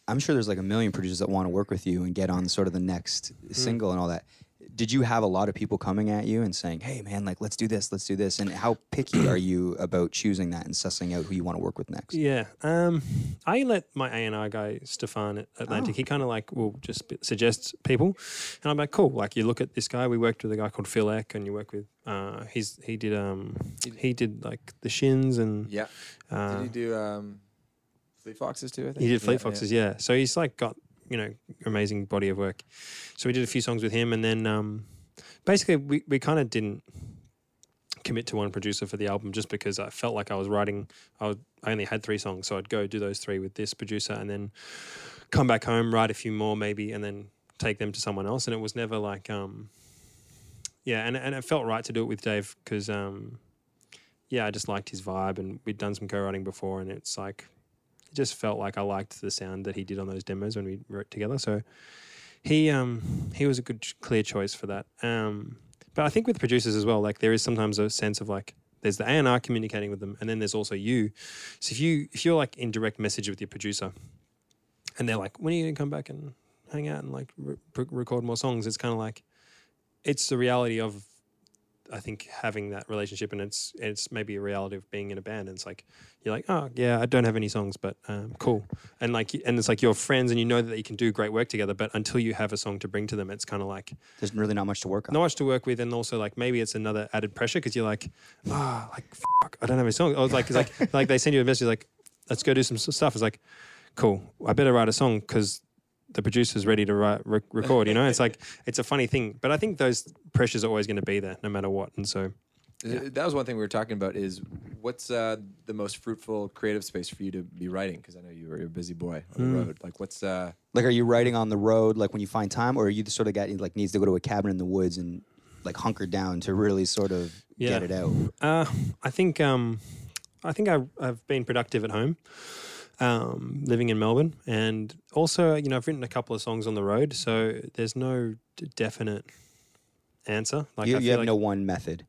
I'm sure there's like a million producers that want to work with you and get on sort of the next single and all that. Did you have a lot of people coming at you and saying, "Hey, man, like let's do this"? And how picky are you about choosing that and sussing out who you want to work with next? Yeah. I let my A&R guy, Stefan at Atlantic, he kind of like will just suggest people. And I'm like, cool. Like you look at this guy, we worked with a guy called Phil Eck, and you work with, he did like the Shins and. Yeah. Did he do Fleet Foxes too, I think. He did Fleet Foxes, yeah. So he's like got, amazing body of work. So we did a few songs with him, and then basically we kind of didn't commit to one producer for the album just because I felt like I was writing. I only had 3 songs, so I'd go do those 3 with this producer, and then come back home, write a few more maybe, and then take them to someone else. And it was never like, and it felt right to do it with Dave because, I just liked his vibe, and we'd done some co-writing before, and it's like, it just felt like I liked the sound that he did on those demos when we wrote together. So he was a good, clear choice for that. But I think with producers as well, like there is sometimes a sense of like, there's the A&R communicating with them, and then there's also you. So if you're like in direct message with your producer, and they're like, when are you going to come back and hang out and like record more songs? It's kind of like, it's the reality of, I think, having that relationship, and it's maybe a reality of being in a band. And it's like, you're like, oh yeah, I don't have any songs, but cool. And it's like you're friends, and you know that you can do great work together. But until you have a song to bring to them, it's kind of like there's really not much to work on. Not much to work with, and also like maybe it's another added pressure because you're like, fuck, I don't have a song. Or like they send you a message like, let's go do some stuff. It's like, cool, I better write a song because the producer's ready to record, It's like, it's a funny thing. But I think those pressures are always going to be there no matter what. And so... Yeah. That was one thing we were talking about is what's the most fruitful creative space for you to be writing? Because I know you're a busy boy on the road. Like what's... Like are you writing on the road like when you find time, or are you the sort of guy who like needs to go to a cabin in the woods and like hunker down to really sort of get it out? I think I've been productive at home. Living in Melbourne, and also I've written a couple of songs on the road, so there's no definite answer. Like you have no one method.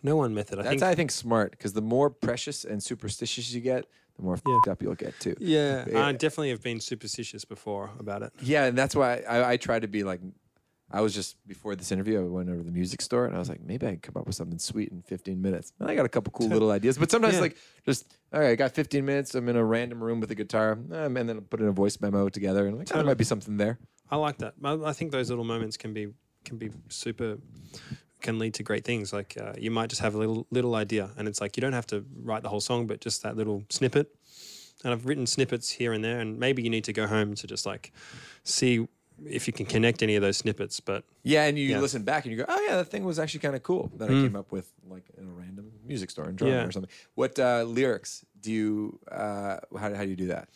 No one method. I think smart, because the more precious and superstitious you get, the more f***ed up you'll get too. Yeah, I definitely have been superstitious before about it. Yeah, and that's why I try to be like. I was just, before this interview, I went over to the music store, and I was like, maybe I can come up with something sweet in 15 minutes. And I got a couple cool little ideas. But sometimes, like, just, all right, I got 15 minutes. I'm in a random room with a guitar, and then I'll put in a voice memo together. And like, there might be something there. I like that. I think those little moments can be super, can lead to great things. Like, you might just have a little idea, and it's like, you don't have to write the whole song, but just that little snippet. And I've written snippets here and there, and maybe you need to go home to just, like, see if you can connect any of those snippets. But and you listen back and you go, oh yeah, that thing was actually kind of cool that I came up with, like in a random music store in Toronto or something. What lyrics do you how do you do that?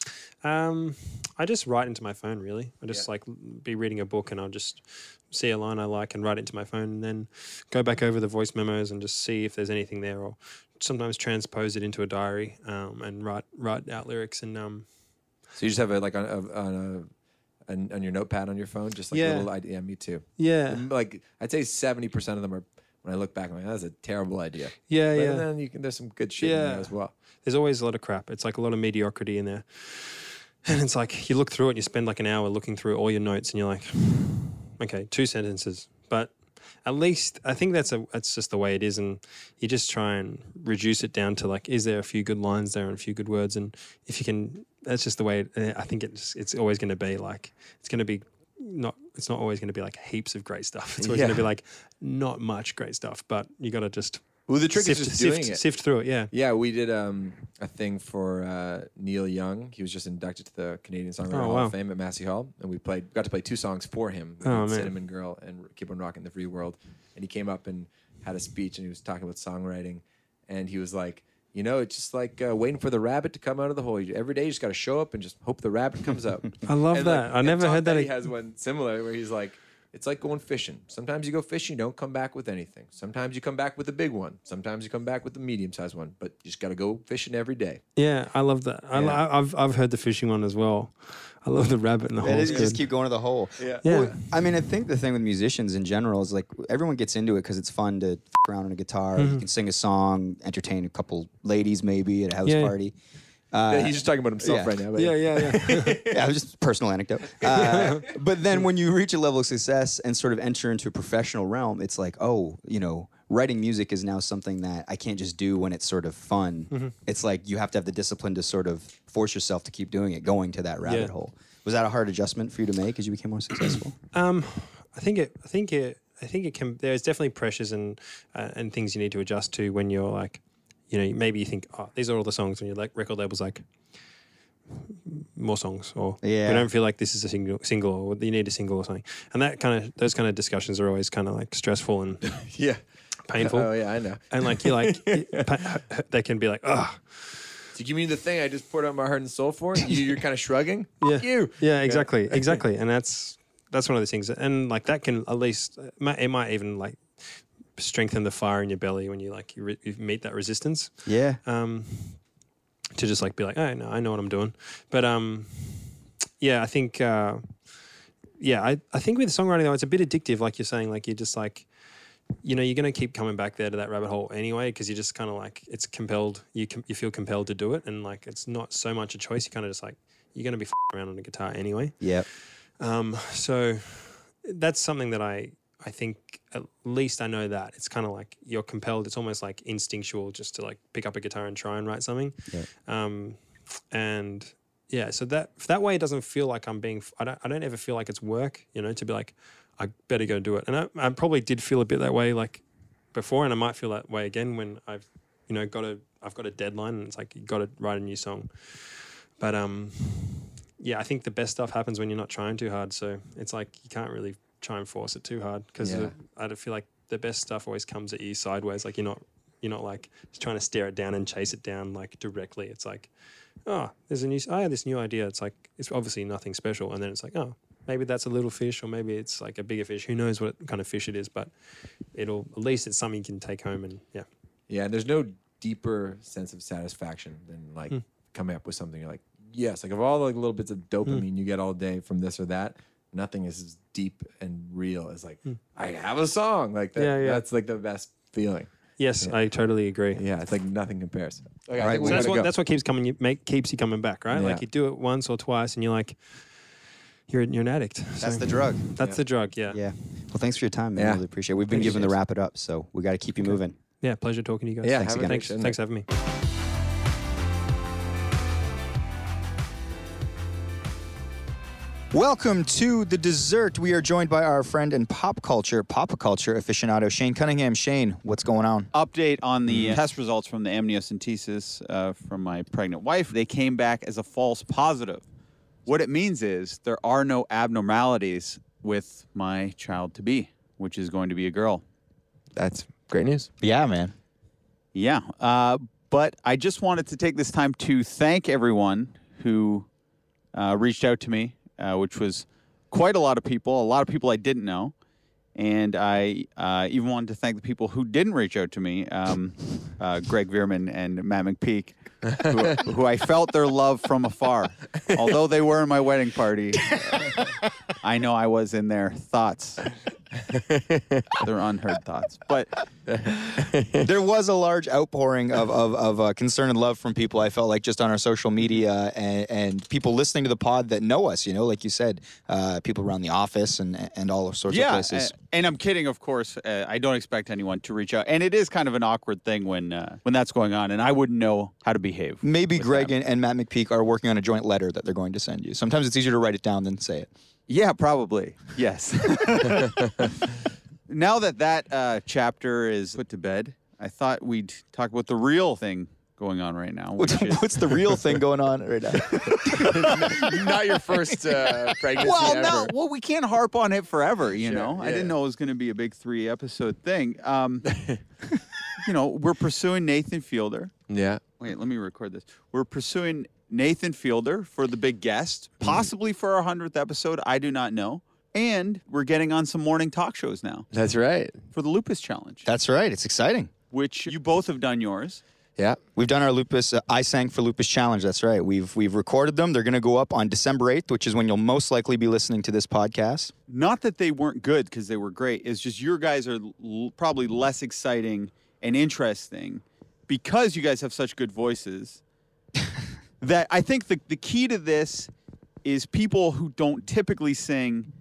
I just write into my phone, really. I just like be reading a book, and I'll just see a line I like and write it into my phone, and then go back over the voice memos and just see if there's anything there, or sometimes transpose it into a diary and write out lyrics. And so you just have it like on your notepad on your phone, just like a little idea. Yeah, me too. Yeah. And like I'd say 70% of them are, when I look back, I'm like, that's a terrible idea. Yeah, but then there's some good shit in there as well. There's always a lot of crap. It's like a lot of mediocrity in there. And it's like, you look through it and you spend like an hour looking through all your notes, and you're like, okay, 2 sentences. But at least I think that's just the way it is. And you just try and reduce it down to like, is there a few good lines there and a few good words? And if you can, that's just the way I think it's always going to be like, it's not always going to be like heaps of great stuff. It's always going to be like not much great stuff, but you got to just the trick is just doing it. Sift through it. Yeah. Yeah. We did a thing for Neil Young. He was just inducted to the Canadian Songwriter Hall of Fame at Massey Hall. And we got to play 2 songs for him. Cinnamon Girl and Keep on Rockin' the Free World. And he came up and had a speech, and he was talking about songwriting. And he was like, it's just like waiting for the rabbit to come out of the hole. Every day you just got to show up and just hope the rabbit comes out. I love that. I never heard that. He has one similar where he's like, it's like going fishing. Sometimes you go fishing, you don't come back with anything. Sometimes you come back with a big one. Sometimes you come back with a medium-sized one. But you just got to go fishing every day. Yeah, I love that. Yeah. I've heard the fishing one as well. I love the rabbit in the hole. You just keep going to the hole. Yeah. Well, I mean, I think the thing with musicians in general is like everyone gets into it because it's fun to f around on a guitar. You can sing a song, entertain a couple ladies maybe at a house party. He's just talking about himself right now. But Yeah. Yeah, it was just a personal anecdote. But then when you reach a level of success and sort of enter into a professional realm, it's like, writing music is now something that I can't just do when it's sort of fun. It's like you have to have the discipline to sort of force yourself to keep doing it, going to that rabbit hole. Was that a hard adjustment for you to make as you became more successful? I think it can. There's definitely pressures and things you need to adjust to when you're like, maybe you think, oh, these are all the songs, and your like record label's like, more songs, or Yeah. we don't feel like this is a single, or you need a single or something. And those kind of discussions are always kind of like stressful and Yeah. painful. Oh yeah, I know. And like you're like, they can be like, oh, So give me the thing I just poured out my heart and soul for. You're kind of shrugging. yeah, Fuck you. yeah, exactly. And that's one of those things. And like that can at least it might even like strengthen the fire in your belly when you meet that resistance. Yeah. To just like be like, oh no, I know what I'm doing. But yeah, I think I think with songwriting though, it's a bit addictive. Like you're saying, like you're just like, you're going to keep coming back there to that rabbit hole anyway, because you're just kind of like, it's compelled. You feel compelled to do it, and like it's not so much a choice. You kind of just like, you're going to be f***ing around on a guitar anyway. Yep. So that's something that I think at least I know that it's kind of like you're compelled. It's almost like instinctual just to like pick up a guitar and try and write something. Yeah. And yeah, so that way it doesn't feel like I'm being. I don't ever feel like it's work. To be like, I better go do it. And I probably did feel a bit that way like before, and I might feel that way again when I've got a deadline and it's like you got to write a new song. But yeah, I think the best stuff happens when you're not trying too hard. So it's like you can't really try and force it too hard, because I feel like the best stuff always comes at you sideways. Like you're not like just trying to stare it down and chase it down like directly. It's like, oh, I have this new idea. It's like, it's obviously nothing special. And then it's like, oh, maybe that's a little fish, or maybe it's like a bigger fish. Who knows what kind of fish it is, but at least it's something you can take home. And yeah. Yeah, there's no deeper sense of satisfaction than like coming up with something you're like, yes, like of all the like little bits of dopamine you get all day from this or that, nothing is as deep and real as like, I have a song like that. Yeah. That's like the best feeling. Yes, I totally agree. Yeah, it's like nothing compares. Okay, All right, I think That's what keeps you coming back, right? Yeah. Like you do it once or twice and you're like, you're an addict. That's the drug. That's the drug, yeah. Yeah. Well, thanks for your time, man. Yeah. Really appreciate it. We've been given the wrap it up, so we got to keep you moving. Yeah, pleasure talking to you guys. Yeah, Thanks have a again. good Thanks for having me. Welcome to The Dessert. We are joined by our friend and pop culture aficionado, Shane Cunningham. Shane, what's going on? Update on the test results from the amniocentesis from my pregnant wife. They came back as a false positive. What it means is there are no abnormalities with my child-to-be, which is going to be a girl. That's great news. Yeah, man. Yeah. But I just wanted to take this time to thank everyone who reached out to me, which was quite a lot of people I didn't know. And I even wanted to thank the people who didn't reach out to me, Greg Veerman and Matt McPeak, who I felt their love from afar. Although they were in my wedding party, I know I was in their thoughts. Their unheard thoughts. But There was a large outpouring of concern and love from people, I felt like, just on our social media and people listening to the pod that know us, like you said, people around the office and all sorts of places. And I'm kidding, of course. I don't expect anyone to reach out. And it is kind of an awkward thing when that's going on, and I wouldn't know how to behave. Maybe Greg and Matt McPeak are working on a joint letter that they're going to send you. Sometimes it's easier to write it down than say it. Yeah, probably. Yes. Now that chapter is put to bed, I thought we'd talk about the real thing going on right now. What's the real thing going on right now? Not your first pregnancy Well, ever. no. Well, we can't harp on it forever, you know. I yeah. didn't know it was going to be a big 3-episode thing. We're pursuing Nathan Fielder. Yeah. Wait, let me record this. We're pursuing Nathan Fielder for the big guest, possibly for our 100th episode. I do not know. And we're getting on some morning talk shows now That's right. for the Lupus Challenge, That's right. It's exciting. which you both have done yours. Yeah. We've done our Lupus I Sang for Lupus Challenge. That's right. We've recorded them. They're going to go up on December 8th, which is when you'll most likely be listening to this podcast. Not that they weren't good, because they were great. It's just your guys are probably less exciting and interesting because you guys have such good voices. That I think the key to this is people who don't typically singing.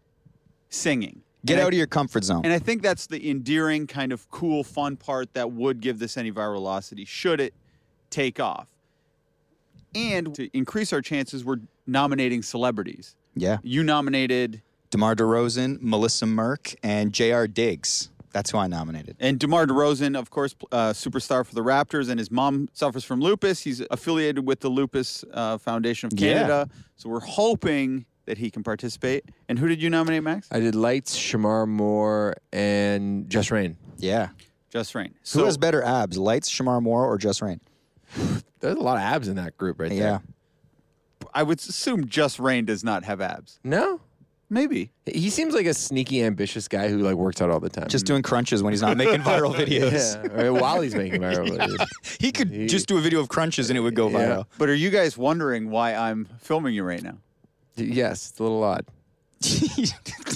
Get out of your comfort zone. And I think that's the endearing, kind of cool, fun part that would give this any virality should it take off. And to increase our chances, we're nominating celebrities. Yeah. You nominated... DeMar DeRozan, Melissa Merck, and J.R. Diggs. That's who I nominated. And DeMar DeRozan, of course, superstar for the Raptors, and his mom suffers from lupus. He's affiliated with the Lupus Foundation of Canada. So we're hoping that he can participate. And who did you nominate, Max? I did Lights, Shamar Moore, and Just Rain. Yeah. Just Rain. Who has better abs, Lights, Shamar Moore, or Just Rain? There's a lot of abs in that group right there. Yeah. I would assume Just Rain does not have abs. No? Maybe. He seems like a sneaky, ambitious guy who like works out all the time. Just doing crunches when he's not making viral videos. Yeah, or while he's making viral videos. He could just do a video of crunches and it would go viral. But are you guys wondering why I'm filming you right now? Yes, it's a little odd.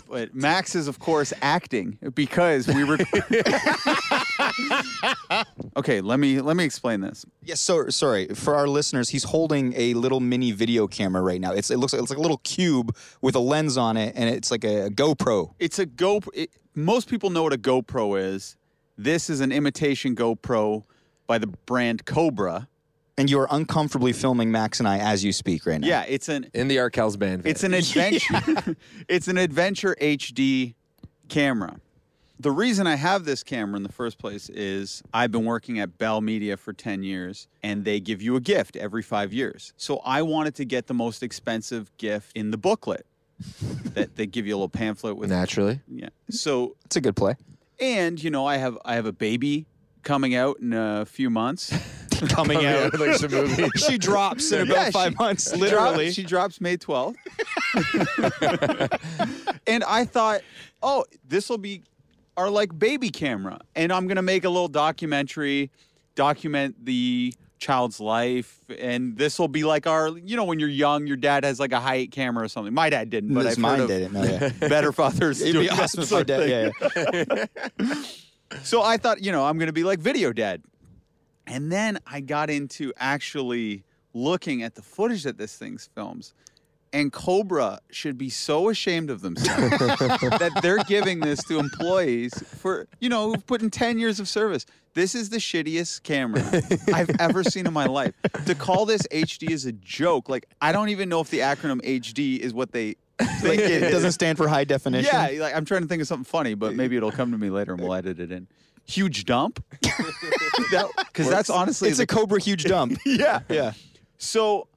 But Max is, of course, acting because we were. Okay, let me explain this. Yes, so sorry for our listeners. He's holding a little mini video camera right now. It looks like it's like a little cube with a lens on it, and it's like a GoPro. It's a GoPro. Most people know what a GoPro is. This is an imitation GoPro by the brand Cobra. And you are uncomfortably filming Max and I as you speak right now. Yeah, it's an In the Arkells band. It's an adventure. It's an adventure HD camera. The reason I have this camera in the first place is I've been working at Bell Media for 10 years, and they give you a gift every 5 years. So I wanted to get the most expensive gift in the booklet. That they give you a little pamphlet with. Naturally. Yeah. So It's a good play. and you know I have a baby coming out in a few months. Coming out. like some movie. She drops in about Yeah, 5 months, literally. She drops May 12th. And I thought, oh, this will be our like baby camera. And I'm going to make a little documentary, document the child's life. And this will be like our, you know, when you're young, your dad has like a high-8 camera or something. My dad didn't, but I've heard Mine of didn't. No, yeah. better fathers It'd doing be that awesome if my sort of dad. thing. Yeah. So I thought, you know, I'm going to be like video dad. And then I got into actually looking at the footage that this thing films. And Cobra should be so ashamed of themselves that they're giving this to employees for, you know, who've put in 10 years of service. This is the shittiest camera I've ever seen in my life. To call this HD is a joke. Like, I don't even know if the acronym HD is what they think it It is. doesn't stand for high definition. Yeah, like, I'm trying to think of something funny, but maybe it'll come to me later and we'll edit it in. Huge dump? Because that's honestly... It's a Cobra huge dump. Yeah. Yeah. So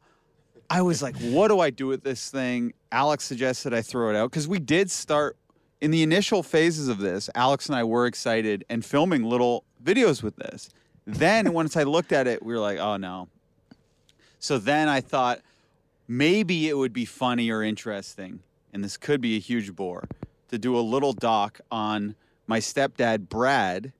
I was like, what do I do with this thing? Alex suggested I throw it out because we did start in the initial phases of this. Alex and I were excited and filming little videos with this. Then once I looked at it, we were like, oh no. So then I thought maybe it would be funny or interesting, and this could be a huge bore, to do a little doc on my stepdad, Brad,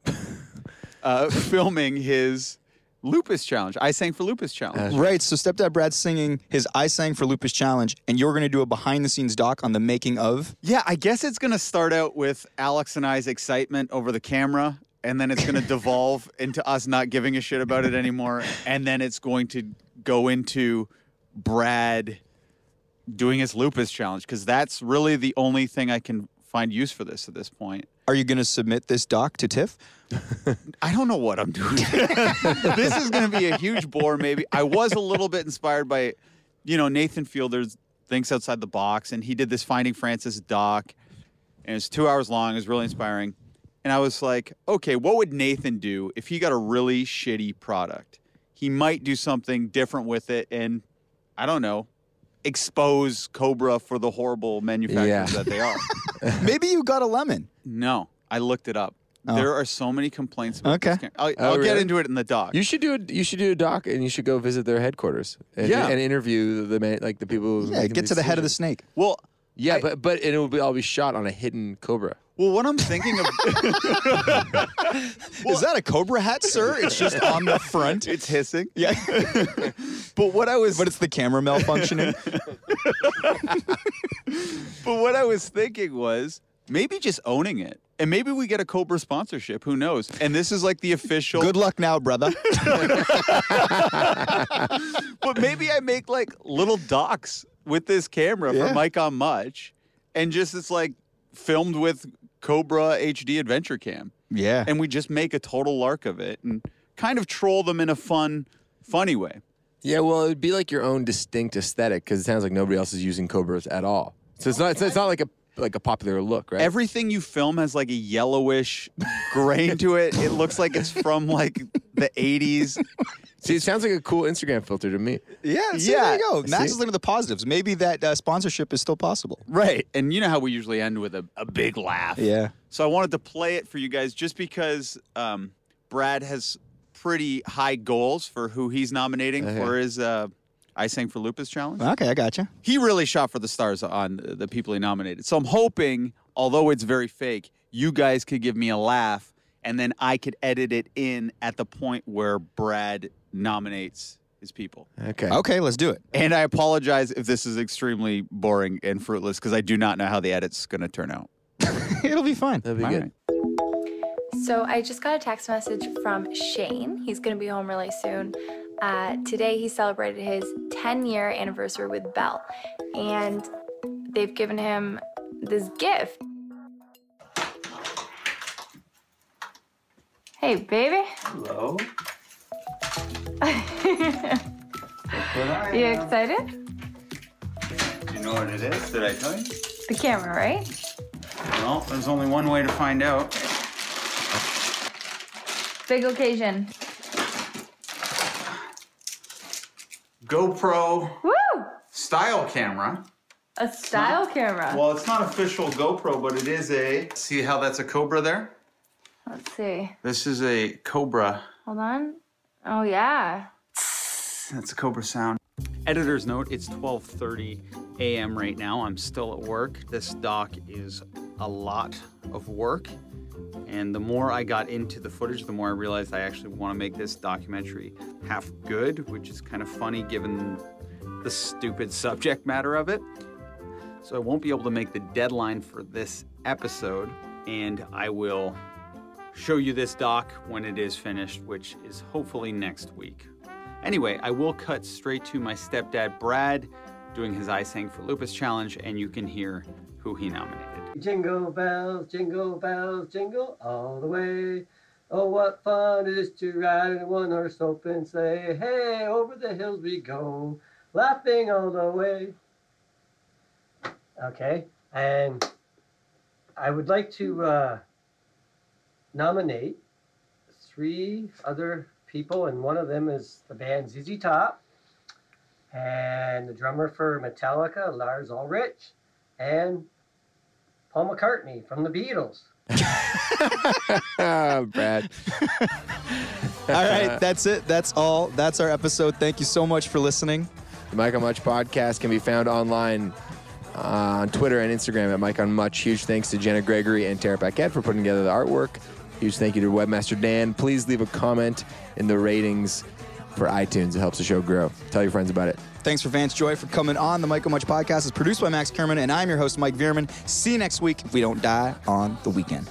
filming his Lupus challenge. I Sang for Lupus challenge. Right. So Stepdad Brad's singing his I Sang for Lupus challenge, and you're going to do a behind-the-scenes doc on the making of. Yeah, I guess it's going to start out with Alex and I's excitement over the camera, and then it's going to devolve into us not giving a shit about it anymore, and then it's going to go into Brad doing his Lupus challenge, because that's really the only thing I can find use for this at this point. Are you going to submit this doc to TIFF? I don't know what I'm doing. This is going to be a huge bore, maybe. I was a little bit inspired by, you know, Nathan Fielder's Thinks Outside the Box, and he did this Finding Francis doc, and it's 2 hours long. It was really inspiring. And I was like, okay, what would Nathan do if he got a really shitty product? He might do something different with it and, I don't know, expose Cobra for the horrible manufacturers that they are. Maybe you got a lemon. No, I looked it up. Oh. There are so many complaints about Okay. this camera. I'll get really? into it in the doc. You should do a doc, and you should go visit their headquarters and, Yeah. and interview the the people. Who Yeah, get to the head of the snake. Well, Yeah, but it will all be shot on a hidden Cobra. well, what I'm thinking of, Is that a Cobra hat, sir? It's just on the front. it's hissing. Yeah. But what I was, But it's the camera malfunctioning. but what I was thinking was maybe just owning it, and maybe we get a Cobra sponsorship. Who knows? And this is like the official. Good luck now, brother. But maybe I make like little docs with this camera Yeah. for Mike on Much, and just it's like filmed with Cobra HD Adventure Cam. Yeah. And we just make a total lark of it and kind of troll them in a funny way. Yeah, well, it'd be like your own distinct aesthetic because it sounds like nobody else is using Cobras at all. So it's not like a like a popular look, right? Everything you film has like a yellowish grain to it. It looks like it's from like the 80s. See, it sounds like a cool Instagram filter to me. Yeah, see, Yeah. there you go. Max See? is looking at the positives. Maybe that sponsorship is still possible. Right. And you know how we usually end with a big laugh. Yeah. So I wanted to play it for you guys just because Brad has pretty high goals for who he's nominating for his I Sang for Lupus challenge. Okay, I gotcha. He really shot for the stars on the people he nominated. So I'm hoping, although it's very fake, you guys could give me a laugh and then I could edit it in at the point where Brad nominates his people. Okay. Okay, let's do it. And I apologize if this is extremely boring and fruitless because I do not know how the edit's going to turn out. It'll be fine. That'd be All good. right. So I just got a text message from Shane. He's going to be home really soon. Today he celebrated his 10-year anniversary with Belle, and they've given him this gift. Hey, baby. Hello. You excited? Do you know what it is? Did I tell you? The camera, right? Well, there's only one way to find out. Big occasion. GoPro Woo! style camera. A style camera. Well, it's not official GoPro, but it is a... See how that's a Cobra there? Let's see. This is a Cobra. Hold on. Oh, yeah. That's a Cobra sound. Editor's note, it's 12:30 a.m. right now. I'm still at work. This doc is a lot of work. And the more I got into the footage, the more I realized I actually want to make this documentary half good, which is kind of funny given the stupid subject matter of it. So I won't be able to make the deadline for this episode, and I will show you this doc when it is finished, which is hopefully next week. Anyway, I will cut straight to my stepdad, Brad, doing his I Sang for Lupus challenge, and you can hear who he nominated. Jingle bells, jingle all the way. Oh, what fun it is to ride in a one-horse open sleigh. Hey, over the hills we go, laughing all the way. Okay, and I would like to nominate 3 other people, and one of them is the band ZZ Top, and the drummer for Metallica, Lars Ulrich, and Paul McCartney from the Beatles. Brad. All right, that's it. That's all. That's our episode. Thank you so much for listening. The Mike on Much podcast can be found online on Twitter and Instagram at Mike on Much. Huge thanks to Jenna Gregory and Tara Paquette for putting together the artwork. Huge thank you to Webmaster Dan. Please leave a comment in the ratings for iTunes. It helps the show grow. Tell your friends about it. Thanks for Vance Joy for coming on. The Mike on Much podcast is produced by Max Kerman, and I'm your host, Mike Veerman. See you next week if we don't die on the weekend.